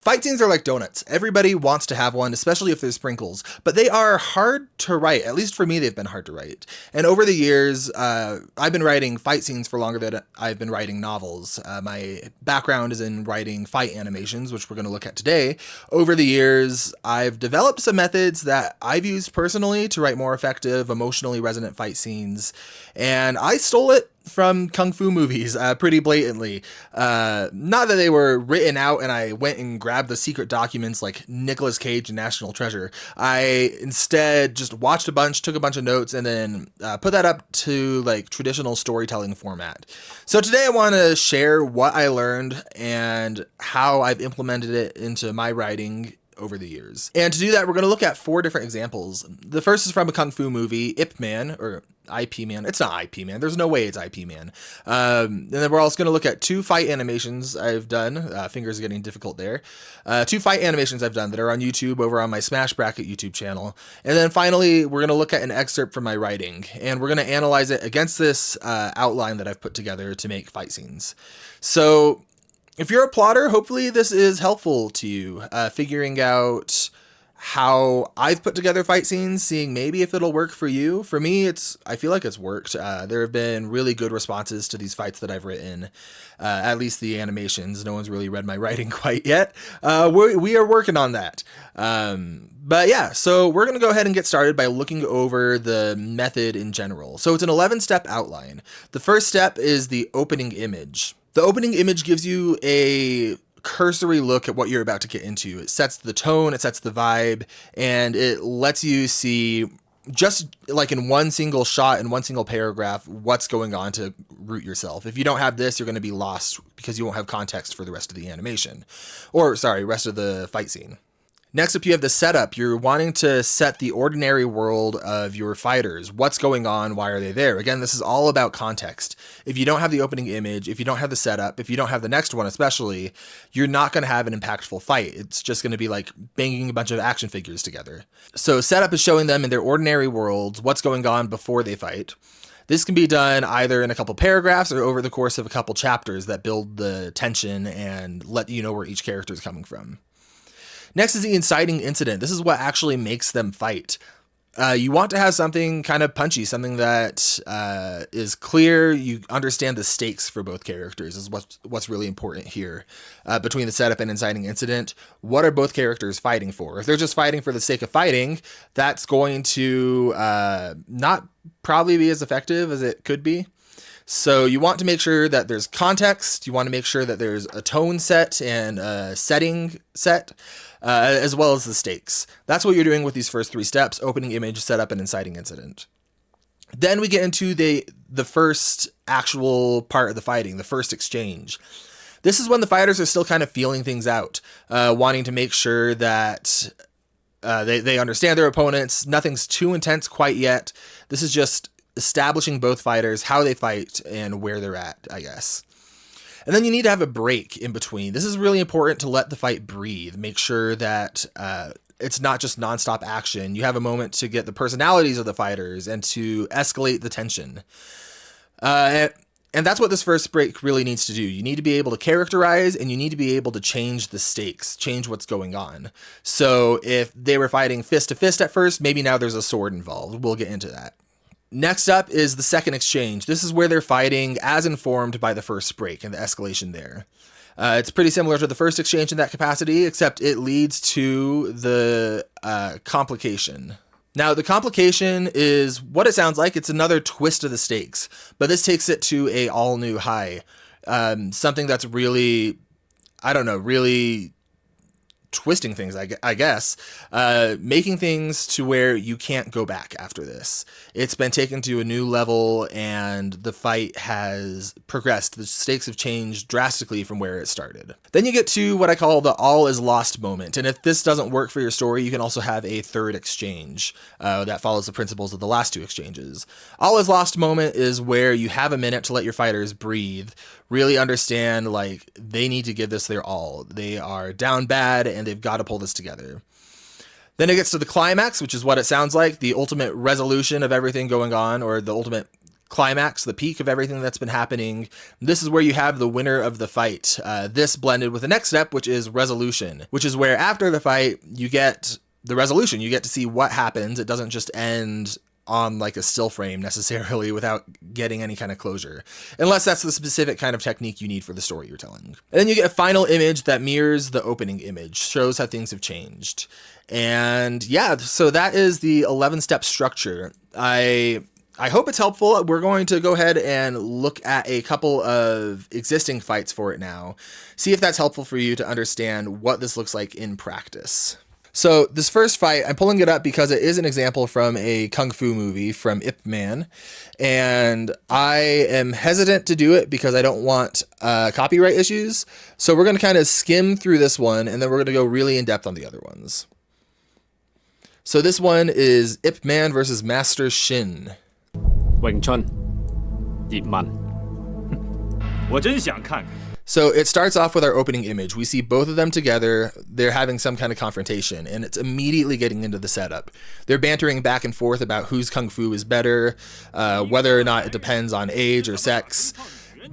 Fight scenes are like donuts. Everybody wants to have one, especially if there's sprinkles, but they are hard to write. At least for me, they've been hard to write. And over the years, I've been writing fight scenes for longer than I've been writing novels. My background is in writing fight animations, which we're going to look at today. Over the years, I've developed some methods that I've used personally to write more effective, emotionally resonant fight scenes, and I stole it from kung fu movies pretty blatantly. Not that they were written out and I went and grabbed the secret documents like Nicolas Cage and National Treasure. I instead just watched a bunch, took a bunch of notes, and then put that up to like traditional storytelling format. So today I want to share what I learned and how I've implemented it into my writing over the years. And to do that, we're going to look at 4 different examples. The first is from a kung fu movie, Ip Man, or IP Man. It's not IP Man. There's no way it's IP Man. And then we're also going to look at 2 fight animations I've done. Fingers are getting difficult there. 2 fight animations I've done that are on YouTube over on my Smash Bracket YouTube channel. And then finally, we're going to look at an excerpt from my writing, and we're going to analyze it against this outline that I've put together to make fight scenes. So if you're a plotter, hopefully this is helpful to you, figuring out how I've put together fight scenes, seeing maybe if it'll work for you. For me, I feel like it's worked. There have been really good responses to these fights that I've written, at least the animations. No one's really read my writing quite yet. We are working on that. But yeah, so we're going to go ahead and get started by looking over the method in general. So it's an 11-step outline. The first step is the opening image. The opening image gives you a cursory look at what you're about to get into. It sets the tone, it sets the vibe, and it lets you see, just like in one single shot, in one single paragraph, what's going on to root yourself. If you don't have this, you're going to be lost because you won't have context for the rest of the animation. Rest of the fight scene. Next up, you have the setup. You're wanting to set the ordinary world of your fighters. What's going on? Why are they there? Again, this is all about context. If you don't have the opening image, if you don't have the setup, if you don't have the next one especially, you're not going to have an impactful fight. It's just going to be like banging a bunch of action figures together. So setup is showing them in their ordinary worlds, what's going on before they fight. This can be done either in a couple paragraphs or over the course of a couple chapters that build the tension and let you know where each character is coming from. Next is the inciting incident. This is what actually makes them fight. You want to have something kind of punchy, something that is clear. You understand the stakes for both characters is what's really important here. Between the setup and inciting incident, what are both characters fighting for? If they're just fighting for the sake of fighting, that's going to not probably be as effective as it could be. So you want to make sure that there's context. You want to make sure that there's a tone set and a setting set, as well as the stakes. That's what you're doing with these first 3 steps: opening image, setup, and inciting incident. Then we get into the first actual part of the fighting, the first exchange. This is when the fighters are still kind of feeling things out, wanting to make sure that they understand their opponents. Nothing's too intense quite yet. This is just establishing both fighters, how they fight, and where they're at, I guess. And then you need to have a break in between. This is really important to let the fight breathe. Make sure that it's not just nonstop action. You have a moment to get the personalities of the fighters and to escalate the tension. And that's what this first break really needs to do. You need to be able to characterize, and you need to be able to change the stakes, change what's going on. So if they were fighting fist to fist at first, maybe now there's a sword involved. We'll get into that. Next up is the second exchange. This is where they're fighting as informed by the first break and the escalation there. It's pretty similar to the first exchange in that capacity, except it leads to the complication. Now, the complication is what it sounds like. It's another twist of the stakes, but this takes it to a all-new high. Something that's really, really twisting things, I guess, making things to where you can't go back after this. It's been taken to a new level, and the fight has progressed. The stakes have changed drastically from where it started. Then you get to what I call the all is lost moment, and if this doesn't work for your story, you can also have a third exchange that follows the principles of the last 2 exchanges. All is lost moment is where you have a minute to let your fighters breathe, really understand, like, they need to give this their all. They are down bad, and they've got to pull this together. Then it gets to the climax, which is what it sounds like, the ultimate resolution of everything going on, or the ultimate climax, the peak of everything that's been happening. This is where you have the winner of the fight. This blended with the next step, which is resolution, which is where after the fight, you get the resolution. You get to see what happens. It doesn't just end on like a still frame necessarily without getting any kind of closure, unless that's the specific kind of technique you need for the story you're telling. And then you get a final image that mirrors the opening image, shows how things have changed. And yeah, so that is the 11-step structure. I hope it's helpful. We're going to go ahead and look at a couple of existing fights for it now, see if that's helpful for you to understand what this looks like in practice. So this first fight, I'm pulling it up because it is an example from a Kung Fu movie from Ip Man, and I am hesitant to do it because I don't want copyright issues. So we're going to kind of skim through this one, and then we're going to go really in depth on the other ones. So this one is Ip Man versus Master Shin. 詠春葉問我真想看看 So it starts off with our opening image. We see both of them together. They're having some kind of confrontation, and it's immediately getting into the setup. They're bantering back and forth about whose kung fu is better, whether or not it depends on age or sex.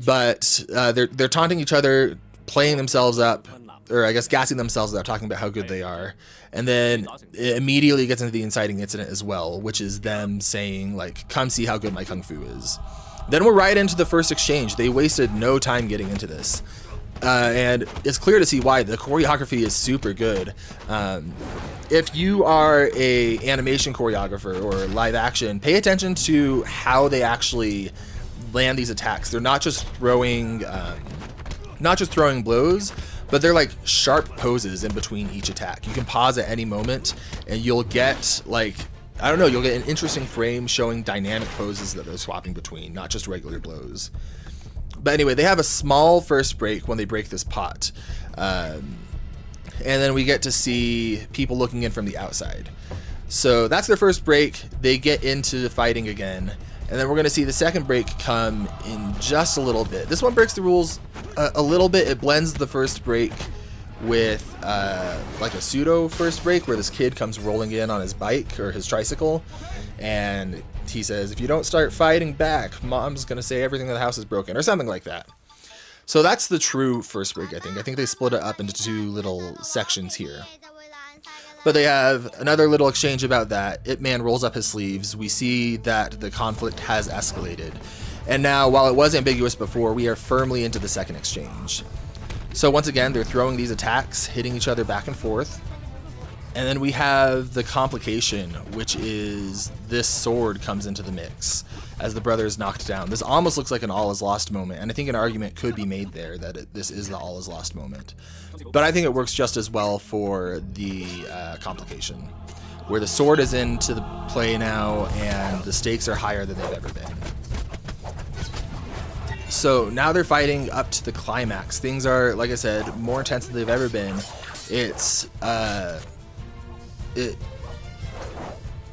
But they're taunting each other, playing themselves up, or I guess gassing themselves up, talking about how good they are. And then it immediately gets into the inciting incident as well, which is them saying, like, come see how good my kung fu is. Then we're right into the first exchange. They wasted no time getting into this. And it's clear to see why. The choreography is super good. If you are a animation choreographer or live action, pay attention to how they actually land these attacks. They're not just throwing blows, but they're like sharp poses in between each attack. You can pause at any moment and you'll get like, I don't know, you'll get an interesting frame showing dynamic poses that they're swapping between, not just regular blows. But anyway, they have a small first break when they break this pot. And then we get to see people looking in from the outside. So that's their first break. They get into the fighting again. And then we're going to see the second break come in just a little bit. This one breaks the rules a little bit. It blends the first break with like a pseudo first break where this kid comes rolling in on his bike or his tricycle. And he says, if you don't start fighting back, mom's going to say everything in the house is broken or something like that. So that's the true first break, I think. I think they split it up into two little sections here. But they have another little exchange about that. Ip Man rolls up his sleeves. We see that the conflict has escalated. And now, while it was ambiguous before, we are firmly into the second exchange. So once again, they're throwing these attacks, hitting each other back and forth. And then we have the complication, which is this sword comes into the mix as the brother is knocked down. This almost looks like an all is lost moment, and I think an argument could be made there that this is the all is lost moment. But I think it works just as well for the complication, where the sword is into the play now and the stakes are higher than they've ever been. So now they're fighting up to the climax. Things are, like I said, more intense than they've ever been. It's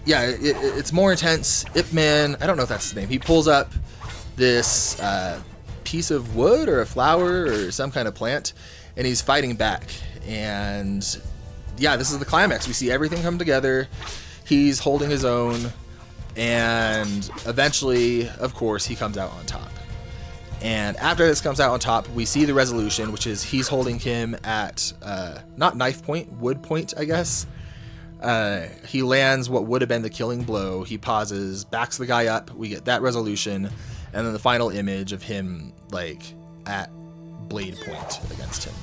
it's more intense. Ip Man, I don't know if that's his name. He pulls up this piece of wood or a flower or some kind of plant, and he's fighting back. And yeah, this is the climax. We see everything come together. He's holding his own, and eventually, of course, he comes out on top. And after this comes out on top, we see the resolution, which is he's holding him at not knife point, wood point, I guess. He lands what would have been the killing blow. He pauses, backs the guy up. We get that resolution, and then the final image of him like at blade point against him.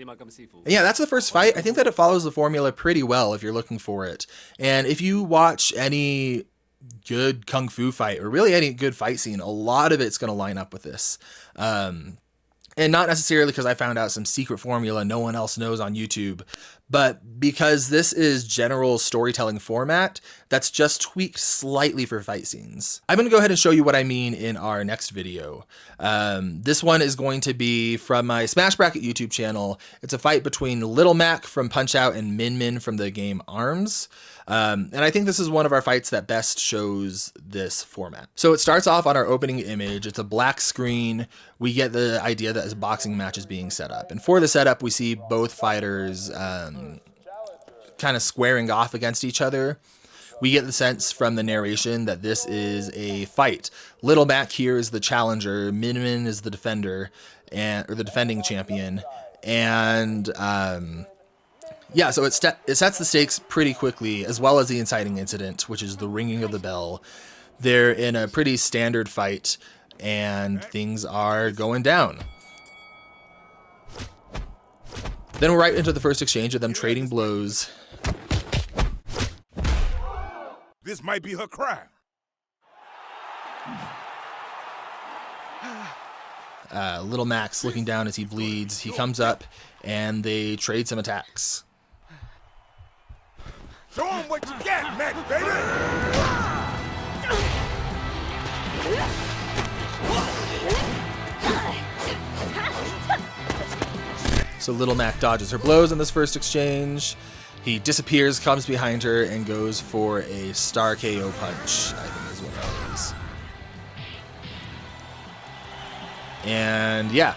And yeah, that's the first fight. I think that it follows the formula pretty well if you're looking for it. And if you watch any good kung fu fight or really any good fight scene, a lot of it's going to line up with this. And not necessarily because I found out some secret formula no one else knows on YouTube, but because this is general storytelling format that's just tweaked slightly for fight scenes. I'm going to go ahead and show you what I mean in our next video. This one is going to be from my Smash Bracket YouTube channel. It's a fight between Little Mac from Punch-Out and Min Min from the game ARMS. And I think this is one of our fights that best shows this format. So it starts off on our opening image. It's a black screen. We get the idea that a boxing match is being set up. And for the setup, we see both fighters kind of squaring off against each other. We get the sense from the narration that this is a fight. Little Mac here is the challenger. Min Min is the defender, or the defending champion. And yeah, so it sets the stakes pretty quickly, as well as the inciting incident, which is the ringing of the bell. They're in a pretty standard fight, and things are going down. Then we're right into the first exchange of them trading blows. This might be her crime. Little Max looking down as he bleeds. He comes up, and they trade some attacks. Show him what you got, Max, baby! So Little Mac dodges her blows in this first exchange. He disappears, comes behind her, and goes for a star KO punch, I think is what that is. And yeah,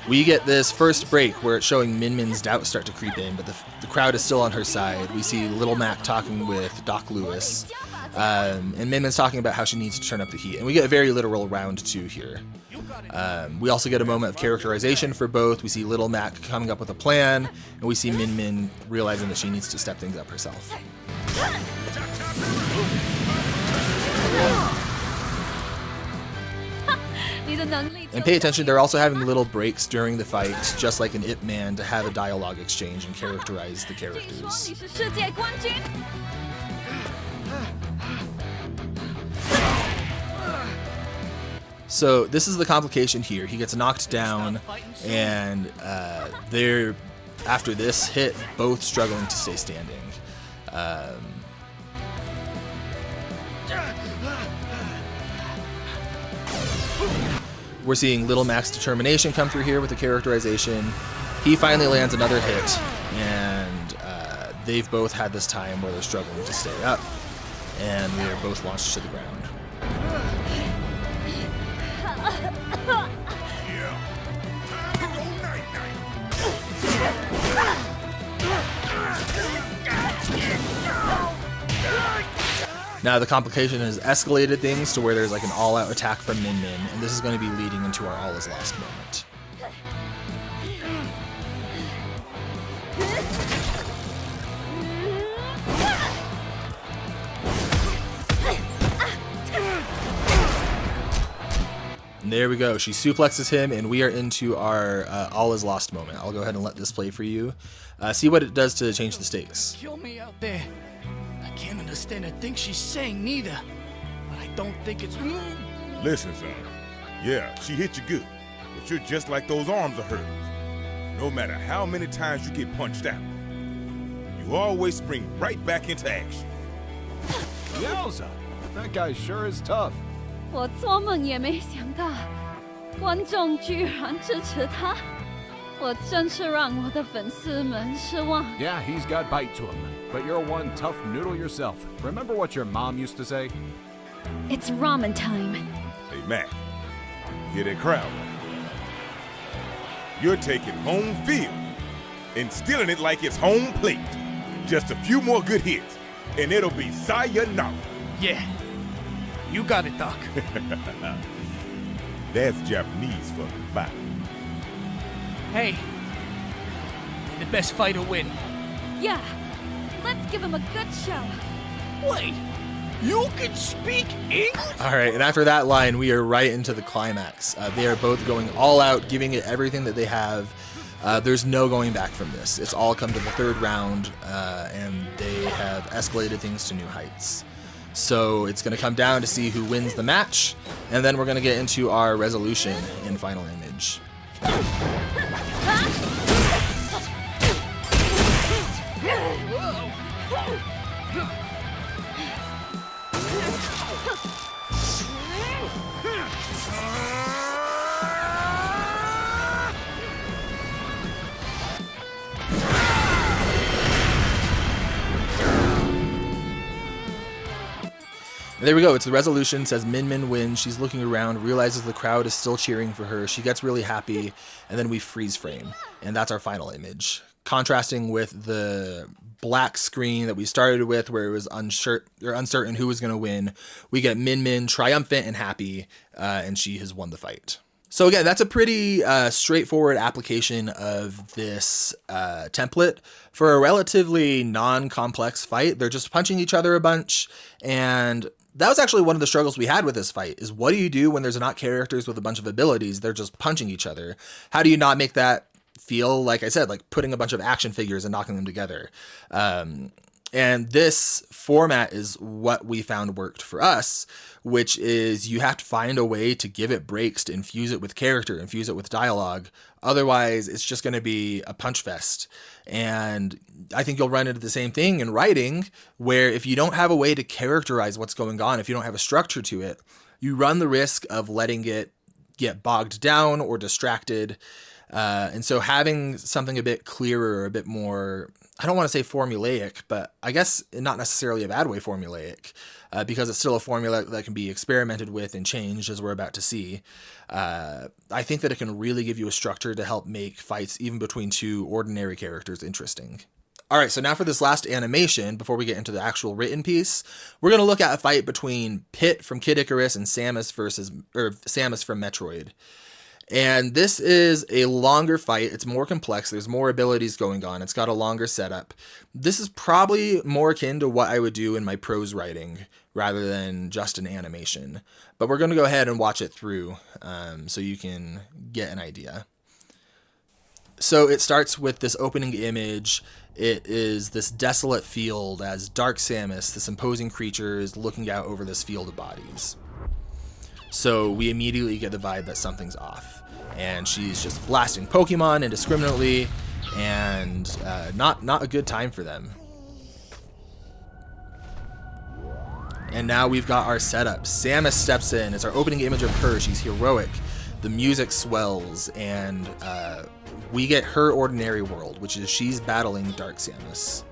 we get this first break where it's showing Min Min's doubts start to creep in, but the crowd is still on her side. We see Little Mac talking with Doc Lewis, and Min Min's talking about how she needs to turn up the heat. And we get a very literal round 2 here. We also get a moment of characterization for both. We see Little Mac coming up with a plan, and we see Min Min realizing that she needs to step things up herself. And pay attention, they're also having little breaks during the fight, just like an Ip Man, to have a dialogue exchange and characterize the characters. So this is the complication here. He gets knocked down, and they're, after this hit, both struggling to stay standing. We're seeing Little Mac's determination come through here with the characterization. He finally lands another hit, and they've both had this time where they're struggling to stay up, and they're both launched to the ground. Now the complication has escalated things to where there's like an all-out attack from Min Min, and this is going to be leading into our all is lost moment. And there we go. She suplexes him, and we are into our all is lost moment. I'll go ahead and let this play for you. See what it does to change the stakes. Kill me out there. I can't understand a thing she's saying neither, but I don't think it's... Listen, son. Yeah, she hit you good, but you're just like those arms of hers. No matter how many times you get punched out, you always spring right back into action. Yowza! That guy sure is tough. 我做梦也没想到，观众居然支持他，我真是让我的粉丝们失望。 Yeah, he's got bite to him. But you're one tough noodle yourself. Remember what your mom used to say? It's ramen time. Hey, Mac, hear that crowd? You're taking home field and stealing it like it's home plate. Just a few more good hits, and it'll be sayonara. Yeah, you got it, Doc. That's Japanese for goodbye. Hey, may the best fighter win. Yeah, let's give him a good show. Wait, you can speak English? All right, and after that line, we are right into the climax. They are both going all out, giving it everything that they have. There's no going back from this. It's all come to the third round, and they have escalated things to new heights. So it's going to come down to see who wins the match, and then we're going to get into our resolution in final image. There we go. It's the resolution. Says Min Min wins. She's looking around, realizes the crowd is still cheering for her. She gets really happy, and then we freeze frame. And that's our final image. Contrasting with the black screen that we started with, where it was uncertain who was going to win, we get Min Min triumphant and happy, and she has won the fight. So again, that's a pretty straightforward application of this template for a relatively non-complex fight. They're just punching each other a bunch, and that was actually one of the struggles we had with this fight, is what do you do when there's not characters with a bunch of abilities? They're just punching each other. How do you not make that feel, like I said, like putting a bunch of action figures and knocking them together? And this format is what we found worked for us, which is you have to find a way to give it breaks, to infuse it with character, infuse it with dialogue. Otherwise, it's just going to be a punch fest. And I think you'll run into the same thing in writing, where if you don't have a way to characterize what's going on, if you don't have a structure to it, you run the risk of letting it get bogged down or distracted. And so having something a bit clearer, a bit more, I don't want to say formulaic, but I guess not necessarily a bad way formulaic, because it's still a formula that can be experimented with and changed, as we're about to see. I think that it can really give you a structure to help make fights, even between two ordinary characters, interesting. All right, so now for this last animation, before we get into the actual written piece, we're going to look at a fight between Pit from Kid Icarus and Samus from Metroid. And this is a longer fight. It's more complex. There's more abilities going on. It's got a longer setup. This is probably more akin to what I would do in my prose writing rather than just an animation. But we're going to go ahead and watch it through so you can get an idea. So it starts with this opening image. It is this desolate field as Dark Samus, this imposing creature, is looking out over this field of bodies. So we immediately get the vibe that something's off. And she's just blasting Pokemon indiscriminately, and not a good time for them. And now we've got our setup. Samus steps in. It's our opening image of her. She's heroic. The music swells, and we get her ordinary world, which is she's battling Dark Samus.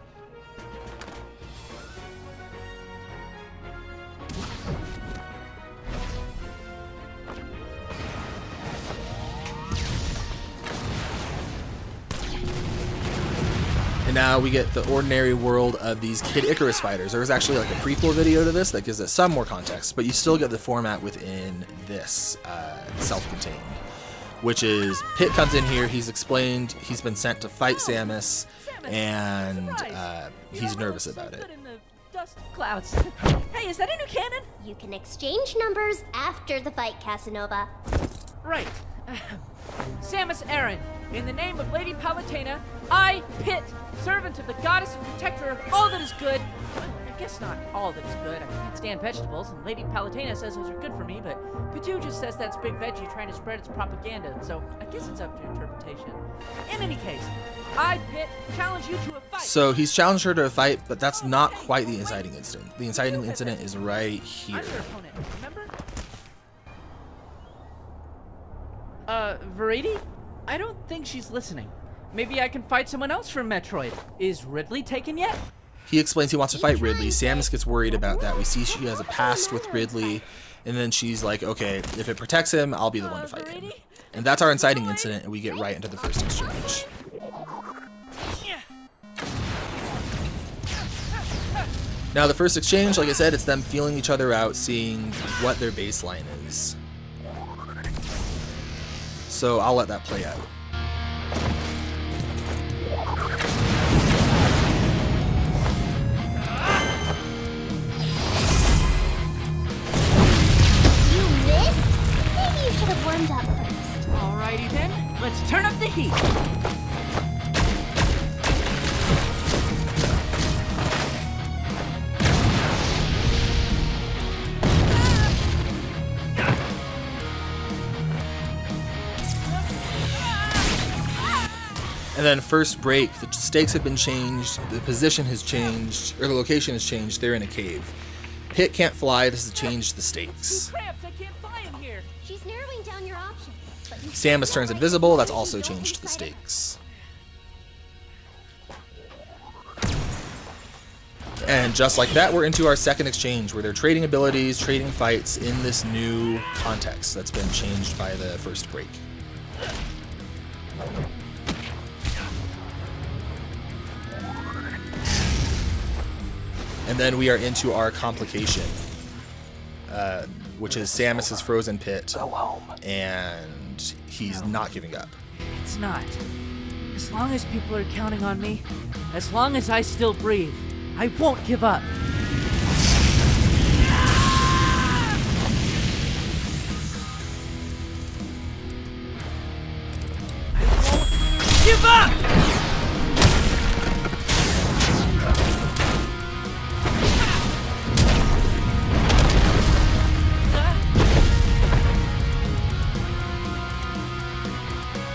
And now we get the ordinary world of these Kid Icarus fighters. There was actually like a prequel video to this that gives it some more context, but you still get the format within this self-contained, which is Pit comes in here. He's explained he's been sent to fight Samus, and he's nervous about it. Dust clouds. Hey, is that a new cannon? You can exchange numbers after the fight, Casanova. Right. Samus Aran, in the name of Lady Palutena, I, Pit, servant of the goddess and protector of all that is good. I guess not all that is good. I can't stand vegetables, and Lady Palutena says those are good for me, but Pitu just says that's big veggie trying to spread its propaganda, so I guess it's up to interpretation. In any case, I, Pit, challenge you to a fight. So he's challenged her to a fight, but that's not quite the inciting incident. The inciting incident is right here. I'm your opponent, remember? Verity? I don't think she's listening. Maybe I can fight someone else from Metroid. Is Ridley taken yet? He explains he wants to fight Ridley. Samus gets worried about that. We see she has a past with Ridley, and then she's like, okay, if it protects him, I'll be the one to fight him. And that's our inciting incident, and we get right into the first exchange. Now, the first exchange, like I said, it's them feeling each other out, seeing what their baseline is. So I'll let that play out. You missed? Maybe you should have warmed up first. Alrighty then, let's turn up the heat. And then first break, the stakes have been changed, the position has changed, or the location has changed. They're in a cave. Pit can't fly. This has changed the stakes. Cramped, I can't fly in here. She's narrowing down your options. But you Samus turns invisible. That's also changed the stakes. And just like that, we're into our second exchange, where they're trading abilities, trading fights in this new context that's been changed by the first break. And then we are into our complication, which is Samus's frozen pit, and he's not giving up. It's not. As long as people are counting on me, as long as I still breathe, I won't give up. I won't give up!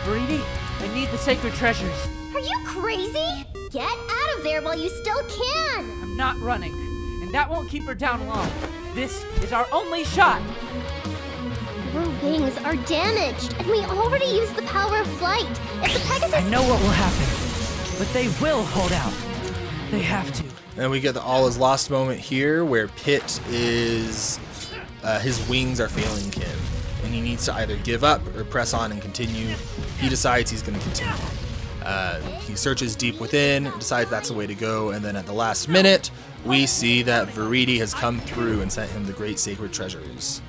Brady, I need the sacred treasures. Are you crazy? Get out of there while you still can! I'm not running, and that won't keep her down long. This is our only shot. Your wings are damaged, and we already used the power of flight. If the Pegasus... I know what will happen, but they will hold out. They have to. And we get the all is lost moment here, where Pit is... his wings are failing him, and he needs to either give up or press on and continue. He decides he's going to continue. He searches deep within, decides that's the way to go, and then at the last minute, we see that Viridi has come through and sent him the great sacred treasures.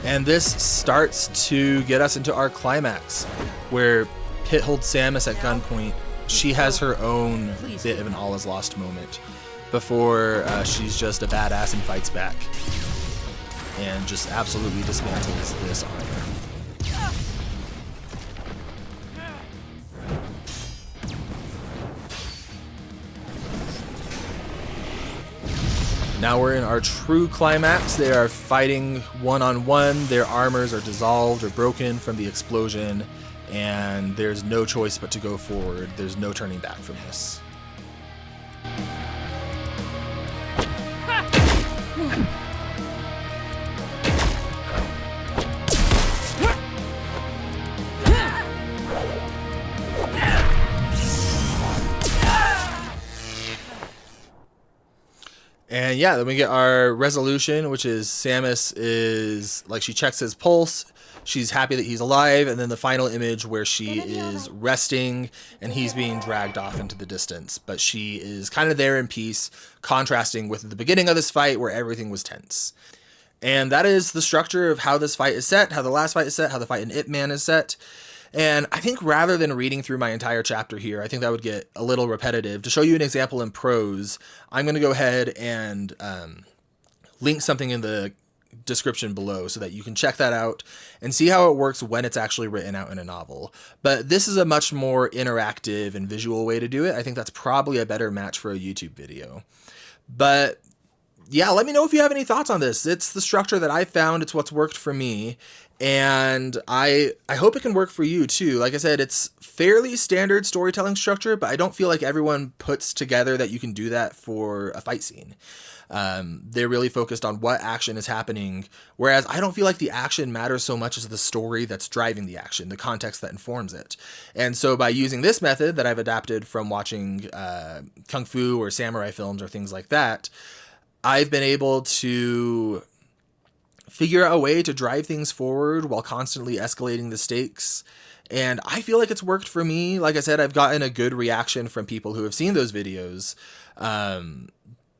And this starts to get us into our climax, where Pit holds Samus at gunpoint. She has her own bit of an all is lost moment before she's just a badass and fights back and just absolutely dismantles this armor. Now we're in our true climax. They are fighting one-on-one. Their armors are dissolved or broken from the explosion, and there's no choice but to go forward. There's no turning back from this. And yeah, then we get our resolution, which is Samus is, like, she checks his pulse, she's happy that he's alive, and then the final image where she is resting and he's being dragged off into the distance. But she is kind of there in peace, contrasting with the beginning of this fight where everything was tense. And that is the structure of how this fight is set, how the last fight is set, how the fight in Ip Man is set. And I think rather than reading through my entire chapter here, I think that would get a little repetitive. To show you an example in prose, I'm going to go ahead and link something in the description below so that you can check that out and see how it works when it's actually written out in a novel. But this is a much more interactive and visual way to do it. I think that's probably a better match for a YouTube video. But yeah, let me know if you have any thoughts on this. It's the structure that I found. It's what's worked for me. And I hope it can work for you too. Like I said, it's fairly standard storytelling structure, but I don't feel like everyone puts together that you can do that for a fight scene. They're really focused on what action is happening, whereas I don't feel like the action matters so much as the story that's driving the action, the context that informs it. And so by using this method that I've adapted from watching Kung Fu or samurai films or things like that, I've been able to figure out a way to drive things forward while constantly escalating the stakes. And I feel like it's worked for me. Like I said, I've gotten a good reaction from people who have seen those videos.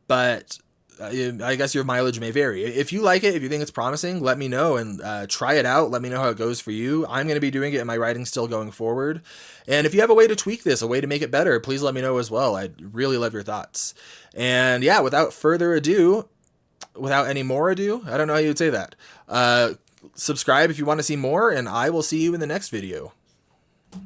But I guess your mileage may vary. If you like it, if you think it's promising, let me know and try it out. Let me know how it goes for you. I'm going to be doing it in my writing still going forward. And if you have a way to tweak this, a way to make it better, please let me know as well. I'd really love your thoughts. And yeah, without further ado, without any more ado, I don't know how you would say that. Subscribe if you want to see more, and I will see you in the next video.